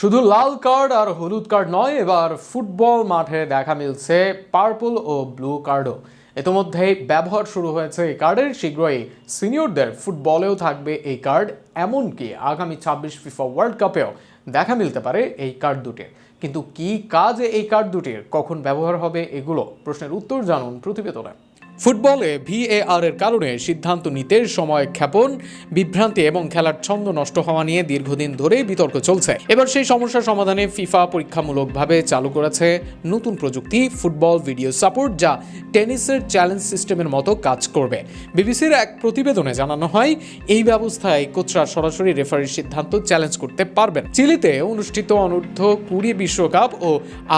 শুধু লাল কার্ড আর হলুদ কার্ড নয়, এবার ফুটবল মাঠে দেখা মিলছে পার্পল ও ব্লু কার্ডও। ইতোমধ্যেই ব্যবহার শুরু হয়েছে এই কার্ডের। শীঘ্রই সিনিয়রদের ফুটবলেও থাকবে এই কার্ড। এমনকি আগামী 26 ফিফা ওয়ার্ল্ড কাপেও দেখা মিলতে পারে এই কার্ড দুটির। কিন্তু কি কাজে এই কার্ড দুটির, কখন ব্যবহার হবে, এগুলো প্রশ্নের উত্তর জানুন প্রতিবেদনে। ফুটবলে ভিএআর এর কারণে সিদ্ধান্ত নিতে সময় ক্ষেপণ, বিভ্রান্তি এবং খেলার ছন্দ নষ্ট হওয়া নিয়ে দীর্ঘদিন ধরেই বিতর্ক চলছে। এবার সেই সমস্যা সমাধানে ফিফা পরীক্ষামূলকভাবে চালু করেছে নতুন প্রযুক্তি, ফুটবল ভিডিও সাপোর্ট, যা টেনিসের চ্যালেঞ্জ সিস্টেমের মতো কাজ করবে। বিবিসির এক প্রতিবেদনে জানানো হয়, এই ব্যবস্থায় কোচরা সরাসরি রেফারির সিদ্ধান্ত চ্যালেঞ্জ করতে পারবেন। চিলিতে অনুষ্ঠিত অনূর্ধ্ব 20 বিশ্বকাপ ও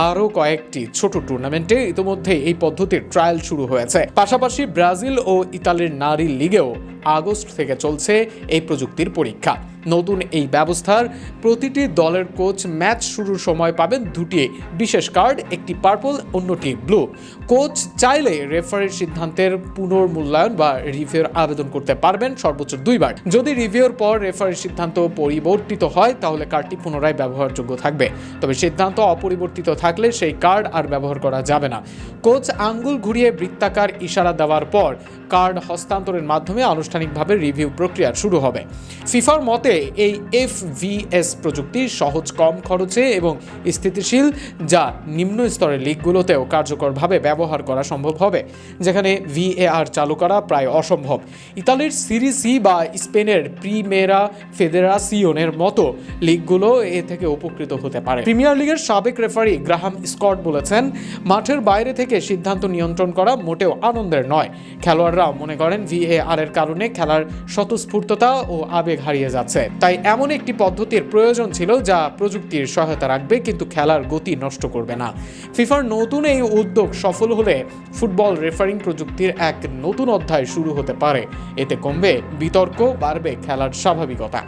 আরও কয়েকটি ছোট টুর্নামেন্টে ইতিমধ্যে এই পদ্ধতির ট্রায়াল শুরু হয়েছে। পাশাপাশি ব্রাজিল ও ইতালির নারী লিগেও আগস্ট থেকে চলছে এই প্রযুক্তির পরীক্ষা। নতুন এই ব্যবস্থার প্রতিটি দলের কোচ ম্যাচ শুরুর সময় পাবেন দুটি বিশেষ কার্ড, একটি পার্পল, অন্যটি ব্লু। কোচ চাইলে রেফারির সিদ্ধান্তের পুনর্মূল্যায়ন বা রিভিউর আবেদন করতে পারবেন সর্বোচ্চ 2 বার। যদি রিভিউর পর রেফারির সিদ্ধান্ত পরিবর্তিত হয়, তাহলে কার্ডটি পুনরায় ব্যবহারযোগ্য থাকবে। তবে সিদ্ধান্ত অপরিবর্তিত থাকলে সেই কার্ড আর ব্যবহার করা যাবে না। কোচ আঙ্গুল ঘুরিয়ে বৃত্তাকার ইশারা দেওয়ার পর কার্ড হস্তান্তরের মাধ্যমে আনুষ্ঠানিকভাবে রিভিউ প্রক্রিয়া শুরু হবে। ফিফার মতে এই এফভিএস প্রযুক্তি সহজ, কম খরচে এবং স্থিতিশীল, যা নিম্ন স্তরের লিগগুলোতেও কার্যকরভাবে ব্যবহার করা সম্ভব হবে, যেখানে ভিএআর চালু করা প্রায় অসম্ভব। ইতালির সিরি সি বা স্পেনের প্রিমেরা ফেডারাসিওনের মতো লিগগুলো এ থেকে উপকৃত হতে পারে। প্রিমিয়ার লিগের সাবেক রেফারি গ্রাহাম স্কট বলেছেন, মাঠের বাইরে থেকে সিদ্ধান্ত নিয়ন্ত্রণ করা মোটেও আনন্দের নয়। খেলোয়াড়রাও মনে করেন ভিএআর এর কারণে খেলার স্বতঃস্ফূর্ততা ও আবেগ হারিয়ে যাচ্ছে। তাই এমন একটি পদ্ধতির প্রয়োজন ছিল যা প্রযুক্তির সহায়তা রাখবে কিন্তু খেলার গতি নষ্ট করবে না। ফিফার নতুন এই উদ্যোগ সফল হলে ফুটবল রেফারিং প্রযুক্তির এক নতুন অধ্যায় শুরু হতে পারে। এতে কমবে বিতর্ক, বাড়বে খেলার স্বাভাবিকতা।